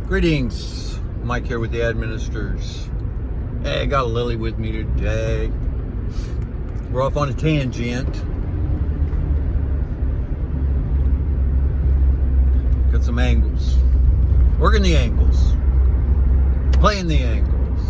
Greetings, Mike here with the Administrators. Hey, I got Lily with me today. We're off on a tangent. Got some angles. Working the angles. Playing the angles.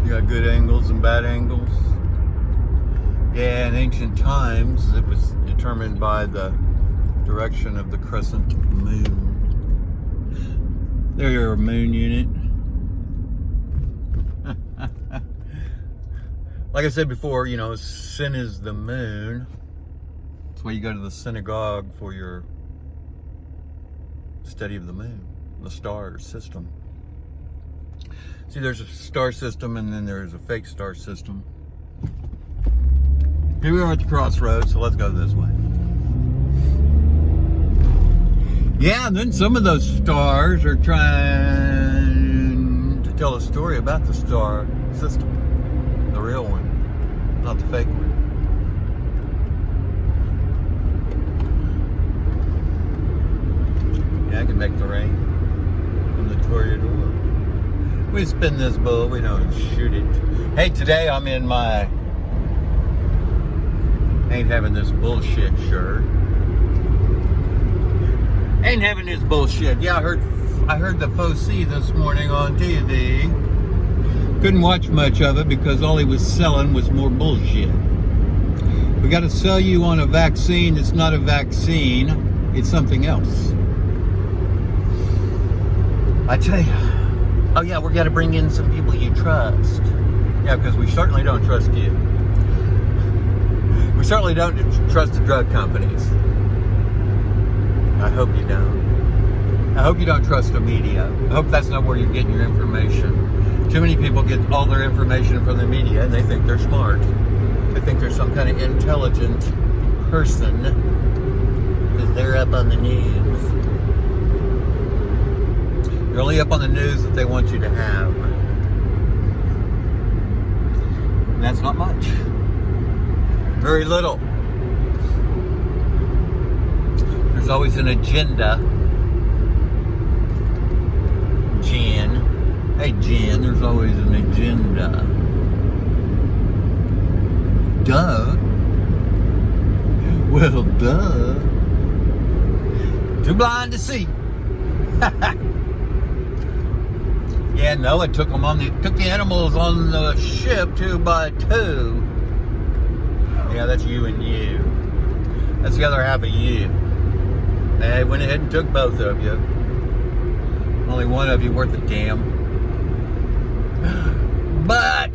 You got good angles and bad angles. Yeah, in ancient times, it was determined by the direction of the crescent moon. There's your moon unit. Like I said before, you know, sin is the moon. That's why you go to the synagogue for your study of the moon, the star system. See, there's a star system and then there's a fake star system. Here we are at the crossroads, so let's go this way. Yeah, and then some of those stars are trying to tell a story about the star system. The real one, not the fake one. Yeah, I can make the rain from the Toreador. We spin this bull, we don't shoot it. Hey, today I'm in my ain't having this bullshit shirt. Ain't having this bullshit. Yeah, I heard the Fauxsee this morning on TV. Couldn't watch much of it because all he was selling was more bullshit. We got to sell you on a vaccine. It's not a vaccine. It's something else. I tell you. Oh yeah, we got to bring in some people you trust. Yeah, because we certainly don't trust you. We certainly don't trust the drug companies. I hope you don't. I hope you don't trust the media. I hope that's not where you're getting your information. Too many people get all their information from the media and they think they're smart. They think they're some kind of intelligent person because they're up on the news. You're only up on the news that they want you to have. And that's not much. Very little. There's always an agenda. Jen. Hey Jen, there's always an agenda. Duh. Well, duh. Too blind to see. Yeah, no, it took the animals on the ship 2 by 2. Yeah, that's you and you. That's the other half of you. They went ahead and took both of you. Only one of you worth a damn. But.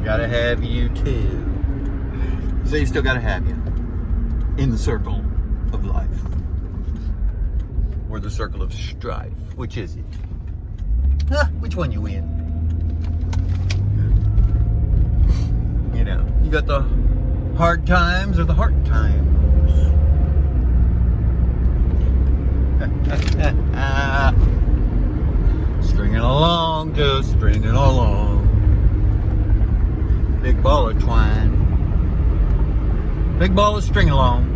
Gotta have you too. So you still gotta have you. In the circle of life. Or the circle of strife. Which is it? Which one you in? You know, you got the hard times or the hard times. Stringing along, just stringing along. Big ball of twine. Big ball of string along.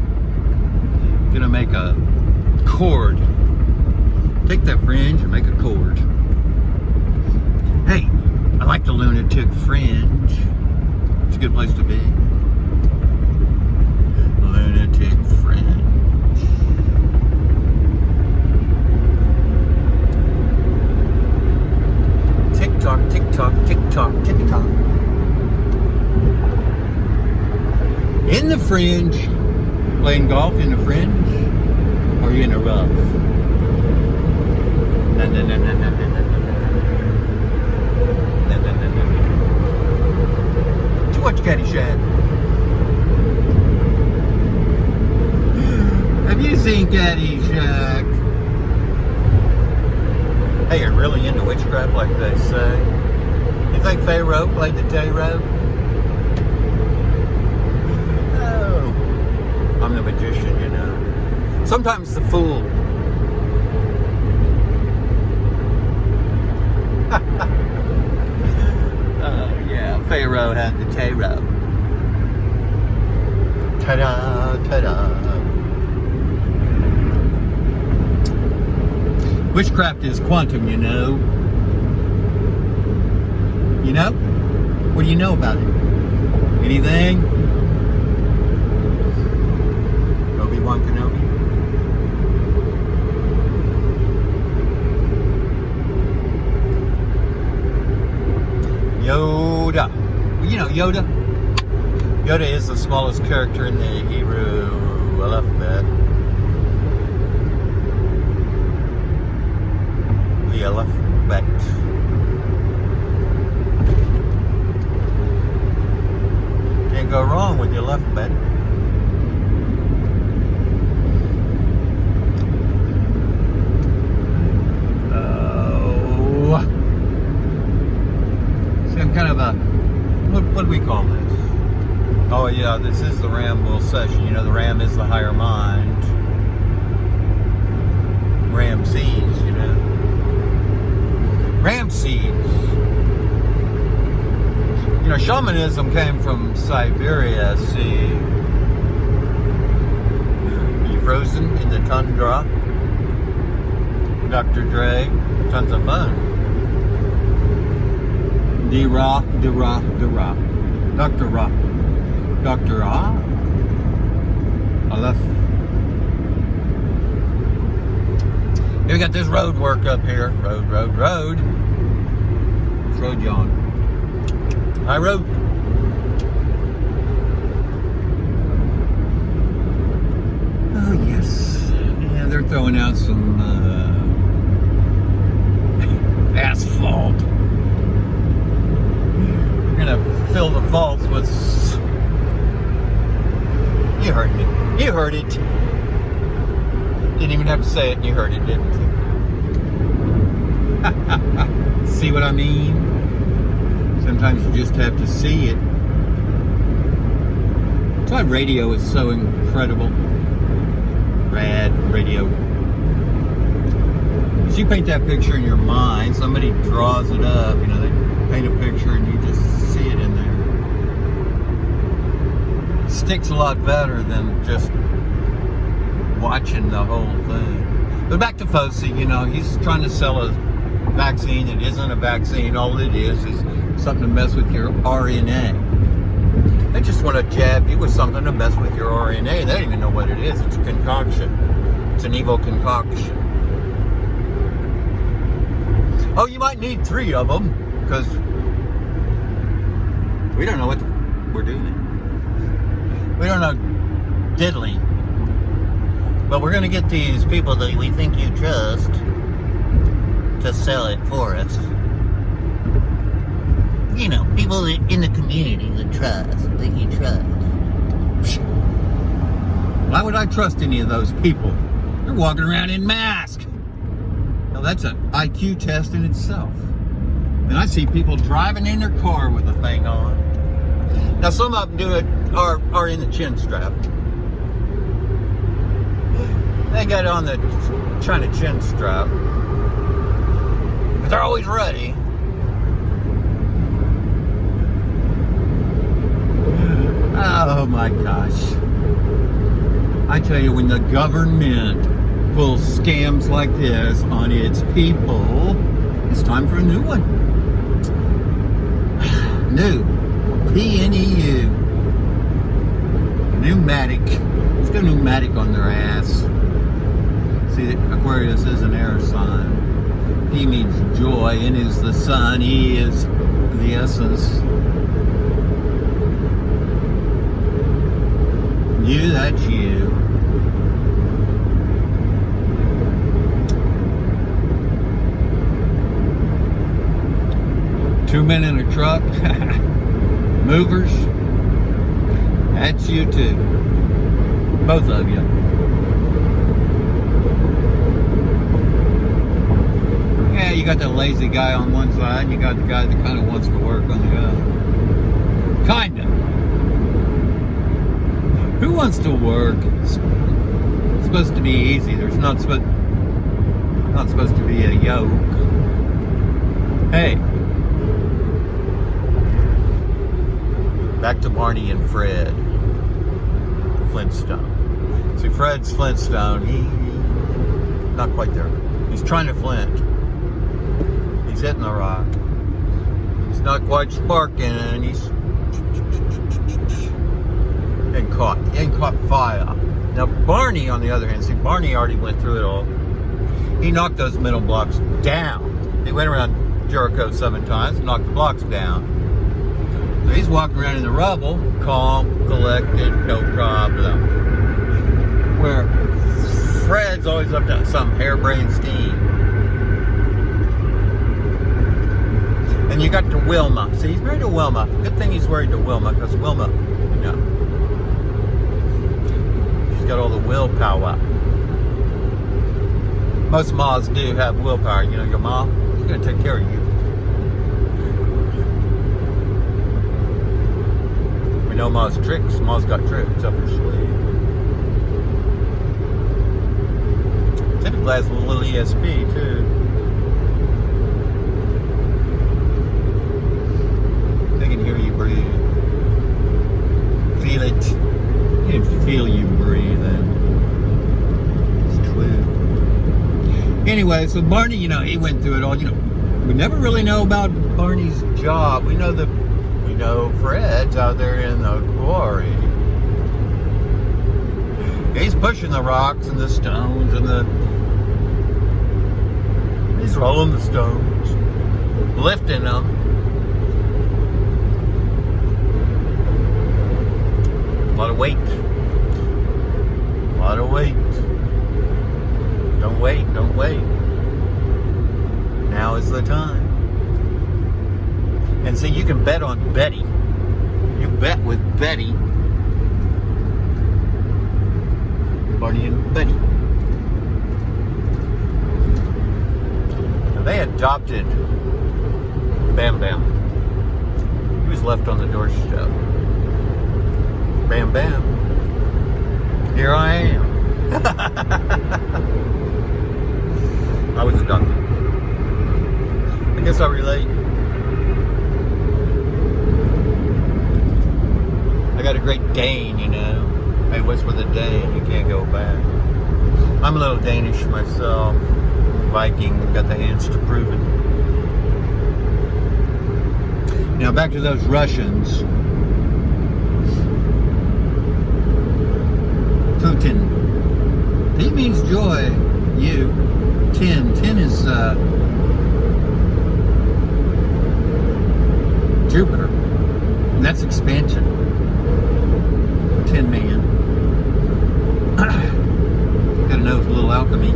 Gonna make a cord. Take that fringe and make a cord. Hey, I like the lunatic fringe. It's a good place to be. Lunatic fringe. Tick tock, tick tock, tick tock, tick tock. In the fringe, playing golf in the fringe, or are you in a rough? No. Did you watch Caddyshack? Have you seen Caddyshack? Hey, you're really into witchcraft like they say. You think Pharaoh played the tarot? No. I'm the magician, you know. Sometimes the fool. Yeah, Pharaoh had the tarot. Ta-da, ta-da. Witchcraft is quantum, you know. You know? What do you know about it? Anything? Obi-Wan Kenobi? Yoda. Well, you know Yoda? Yoda is the smallest character in the Hebrew alphabet. The alphabet. Can't go wrong with the alphabet. Oh. See, I'm kind of a, what do we call this? Oh yeah, this is the Ram will session. You know, the Ram is the higher mind. Ram seeds, you know. Ram seeds. You know, shamanism came from Siberia. See, you frozen in the tundra. Dr. Dre, tons of fun. D-Rock, D-Rock, D-Rock. Dr. Rock. Dr. Ah. Aleph. Here we got this road work up here. Road. It's road yawn. High road. Oh yes. Yeah, they're throwing out some asphalt. We're gonna fill the faults with. You heard me. You heard it. Didn't even have to say it, and you heard it, didn't you? See what I mean? Sometimes you just have to see it. That's why radio is so incredible. Rad radio. As you paint that picture in your mind, somebody draws it up, you know, they paint a picture and you just see it in there. It sticks a lot better than just watching the whole thing. But back to Fauxsee, you know, he's trying to sell a vaccine. It isn't a vaccine. All it is something to mess with your RNA. They just want to jab you with something to mess with your RNA. They don't even know what it is. It's a concoction. It's an evil concoction. Oh, you might need 3 of them, because we don't know what we're doing. We don't know diddly. But we're going to get these people that we think you trust to sell it for us. You know, people in the community that you trust. Why would I trust any of those people? They're walking around in masks. Now that's an IQ test in itself. And I see people driving in their car with a thing on. Now some of them do it are in the chin strap. They got it on the China chin strap. But they're always ready. Oh my gosh. I tell you, when the government pulls scams like this on its people, it's time for a new one. New. P-N-E-U. Pneumatic. Let's go pneumatic on their ass. See, Aquarius is an air sign. P means joy. N is the sun. E is the essence. You, that's you. Two men in a truck. Movers. That's you too. Both of you. Yeah, you got the lazy guy on one side, and you got the guy that kind of wants to work on the other. Kinda. Who wants to work? It's supposed to be easy. There's not supposed to be a yoke. Hey. Back to Barney and Fred. Flintstone. See, Fred's Flintstone, he not quite there. He's trying to flint. He's hitting the rock. He's not quite sparking. He's ain't caught. He ain't caught fire. Now Barney, on the other hand, see, Barney already went through it all. He knocked those middle blocks down. He went around Jericho 7 times, knocked the blocks down. So he's walking around in the rubble, calm, collected, no problem. Where Fred's always up to some harebrained scheme. And you got to Wilma. See, he's married to Wilma. Good thing he's married to Wilma, because Wilma, you know, she's got all the willpower. Most ma's do have willpower. You know, your mom, she's going to take care of you. We know ma's tricks. Ma's got tricks up her sleeve. Typically has a little ESP, too. They can hear you breathe. Feel it. You can feel you breathing. It's true. Anyway, so Barney, you know, he went through it all. You know, we never really know about Barney's job. We know Fred's out there in the quarry. He's pushing the rocks and the stones and he's rolling the stones, lifting them. A lot of weight. A lot of weight. Don't wait, don't wait. Now is the time. And see, you can bet on Betty. You bet with Betty. Barney and Betty. Now they adopted Bam Bam. He was left on the doorstep. Bam Bam. Here I am. I was adopted. I guess I relate. I got a Great Dane, you know. Hey, what's with a Dane? You can't go back. I'm a little Danish myself. Viking, got the hands to prove it. Now back to those Russians. Putin. He means joy. You. 10. 10 is Jupiter. And that's expansion. 10 man. Gotta know a little alchemy.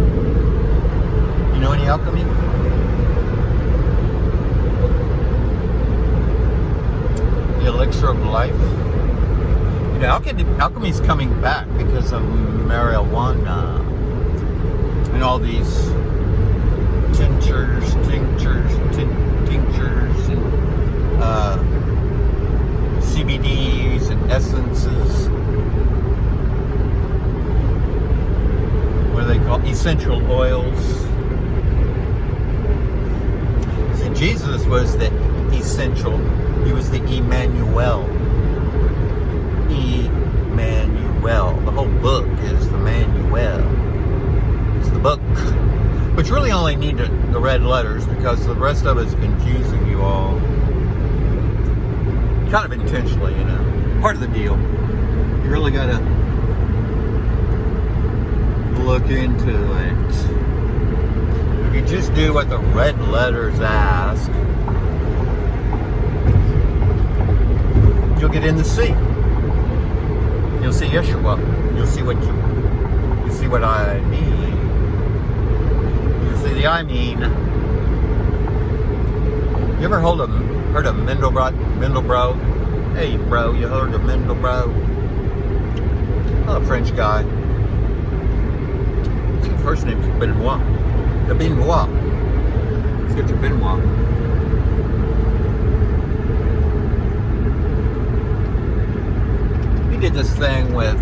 You know any alchemy? The elixir of life. You know, alchemy's coming back because of marijuana and all these tinctures, and CBDs and essences. What do they call essential oils? See, Jesus was the essential. He was the Emmanuel. Emmanuel. The whole book is the Manuel. It's the book. But you really only need the red letters because the rest of it's confusing you all. Kind of intentionally, you know. Part of the deal. You really gotta look into it. If you just do what the red letters ask, you'll get in the sea. You'll see Yeshua. You'll see what I mean. You'll see the I mean. You ever heard of Mendelbro? Hey, bro, you heard of Mendelbro? Oh, a French guy. I think his first name's Benoit. The Benoit. Let's get your Benoit. He did this thing with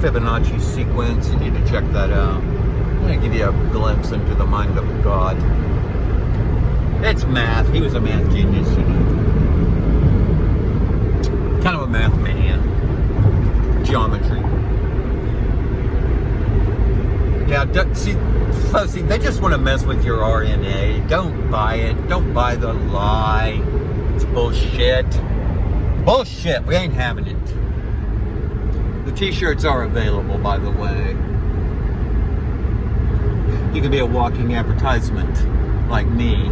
Fibonacci sequence. You need to check that out. I'm going to give you a glimpse into the mind of God. It's math. He was a math genius, you know. Kind of a math man. Geometry. See, Fauxsee, they just want to mess with your RNA. Don't buy it. Don't buy the lie. It's bullshit. Bullshit. We ain't having it. The t-shirts are available, by the way. You can be a walking advertisement like me.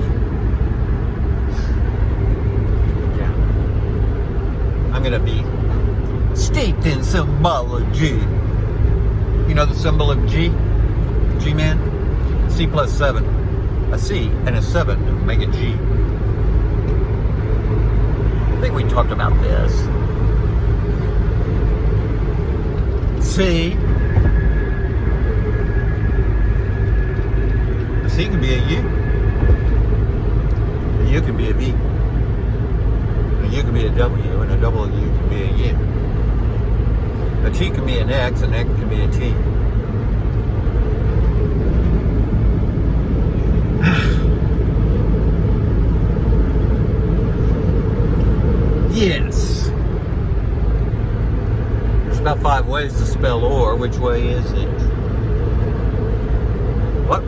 Yeah. I'm going to be steeped in symbology. You know the symbol of G? G-man? C plus 7. A C and a 7 make a G. I think we talked about this. C. A C can be a U. A U can be a V. A U can be a W, and a W can be a U. A T can be an X, and X can be a T. Yes. There's about 5 ways to spell or. Which way is it? What?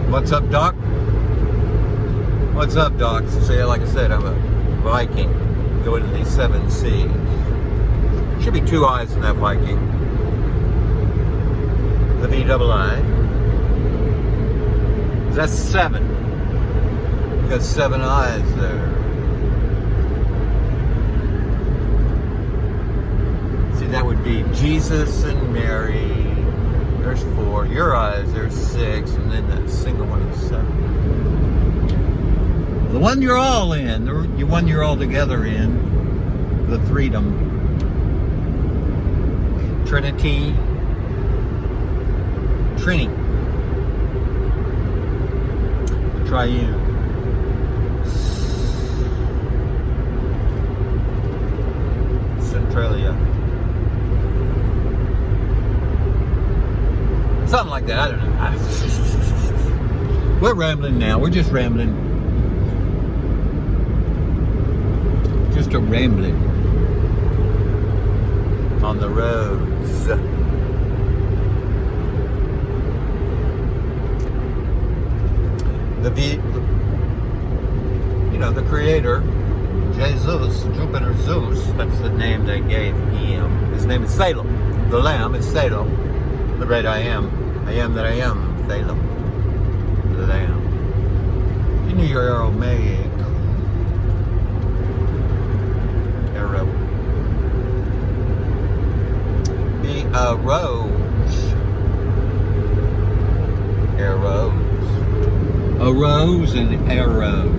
What's up, Doc? What's up, Doc? See, like I said, I'm a Viking. Going to these 7 seas. Should be 2 I's in that Viking. The V-double-I. That's 7. You got 7 I's there. See, that would be Jesus and Mary. There's 4. Your eyes, there's 6. And then that single one is 7. The one you're all in. The one you're all together in. The freedom. Trinity. Trini. The triune. Centralia. Something like that. I don't know. We're rambling now. We're just rambling. Just a rambling on the roads. The creator, Jesus, Jupiter Zeus, that's the name they gave him. His name is Salem. The lamb is Salem. The great I am that I am, Salem. The lamb. You knew your Aramaic. Arrow. The arose. Arrows. Arose and arrows.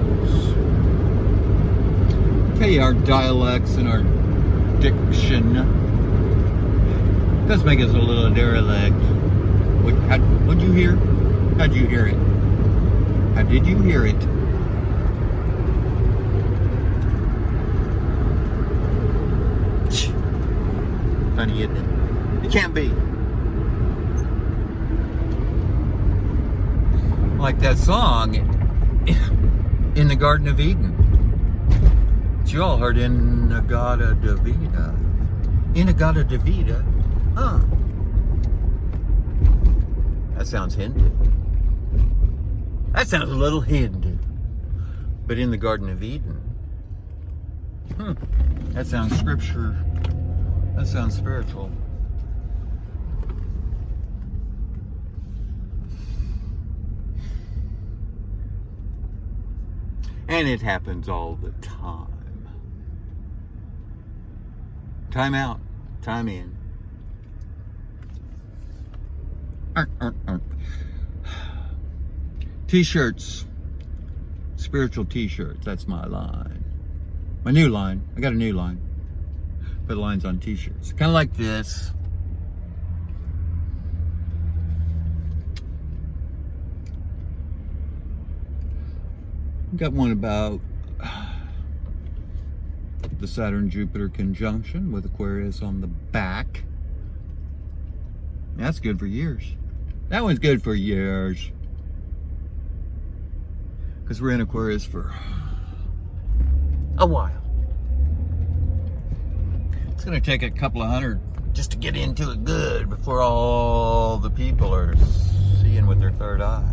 Okay, our dialects and our diction does make us a little derelict. What'd you hear? How'd you hear it? How did you hear it? Funny, isn't it? It can't be. Like that song, In the Garden of Eden. You all heard Inagata Davida. Inagata Davida? Huh. That sounds Hindu. That sounds a little Hindu. But in the Garden of Eden. That sounds scripture. That sounds spiritual. And it happens all the time. Time out, time in. T-shirts, spiritual t-shirts, that's my line. My new line, I got a new line. Put lines on t-shirts, kind of like this. Got one about the Saturn-Jupiter conjunction with Aquarius on the back. That's good for years. That one's good for years. Because we're in Aquarius for a while. It's going to take a couple of 100 just to get into it good before all the people are seeing with their third eye.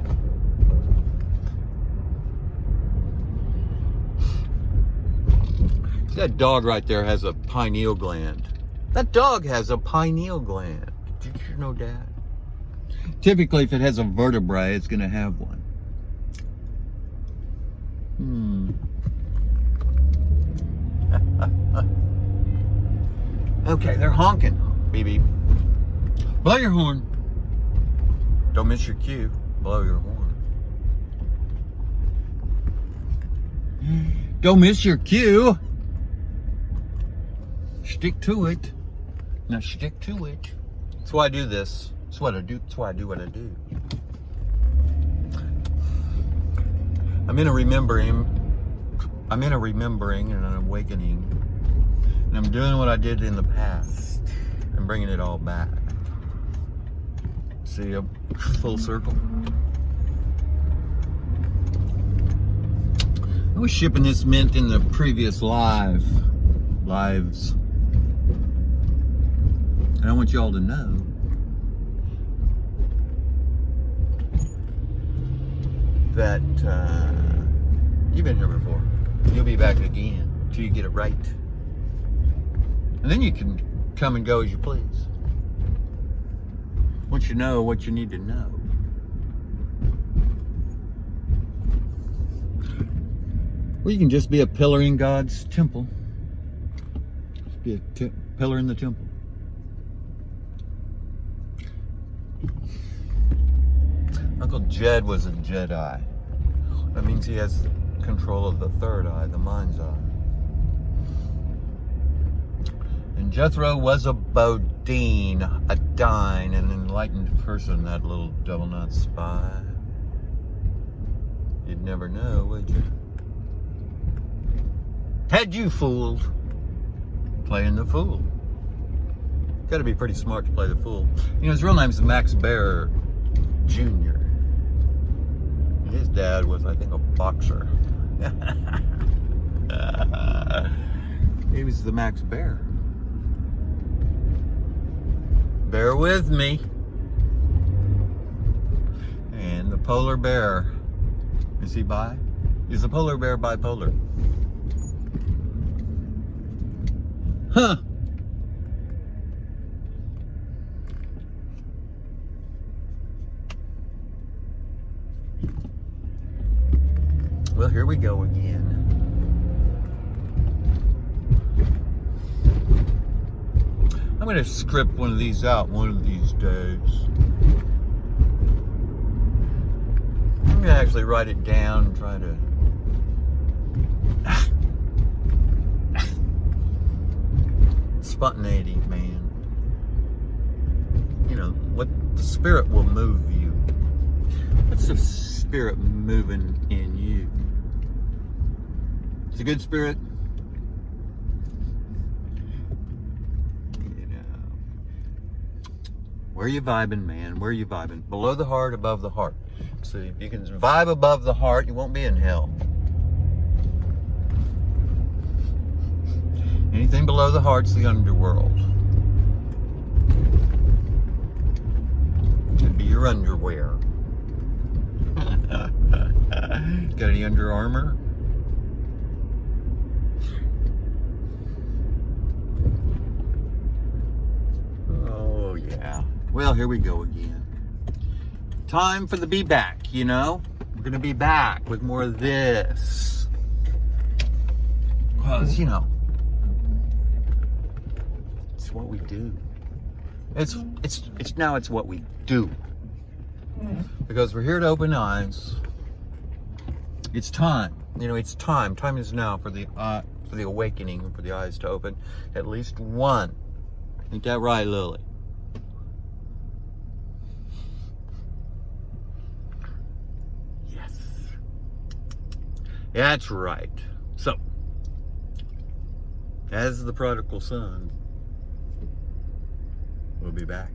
See, that dog right there has a pineal gland. That dog has a pineal gland. Did you know that? Typically, if it has a vertebrae, it's going to have one. Okay, they're honking. Beep, beep. Blow your horn. Don't miss your cue. Blow your horn. Don't miss your cue. Stick to it. Now stick to it. That's why I do this. That's what I do. That's why I do what I do. I'm in a remembering and an awakening. And I'm doing what I did in the past and bringing it all back. See, a full circle. I was shipping this mint in the previous lives. And I want y'all to know that you've been here before. You'll be back again until you get it right. And then you can come and go as you please. Once you know what you need to know. Or you can just be a pillar in God's temple. Just be a pillar in the temple. Uncle Jed was a Jedi. That means he has control of the third eye, the mind's eye. And Jethro was a Bodine, a Dine, an enlightened person, that little devil-knot spy. You'd never know, would you? Had you fooled, playing the fool. Got to be pretty smart to play the fool. You know, his real name's Max Baer Jr. His dad was, I think, a boxer. He was the Max Baer. Bear with me. And the polar bear. Is he bi? Is the polar bear bipolar? Huh. Well, here we go again. I'm going to script one of these out one of these days. I'm going to actually write it down and try to... Spontaneity, man. You know, what the spirit will move you. What's the spirit moving in you? It's a good spirit. You know. Where you vibing, man? Where you vibing? Below the heart, above the heart. So if you can vibe above the heart, you won't be in hell. Anything below the heart's the underworld. It'd be your underwear. Got any Under Armour? Oh yeah. Well, here we go again. Time for the be back, you know? We're gonna be back with more of this. Because, you know, it's what we do. It's what we do. Because we're here to open eyes. It's time. You know, it's time. Time is now for the awakening, for the eyes to open. At least one. Ain't that right, Lily? Yes. That's right. So, as the prodigal son, we'll be back.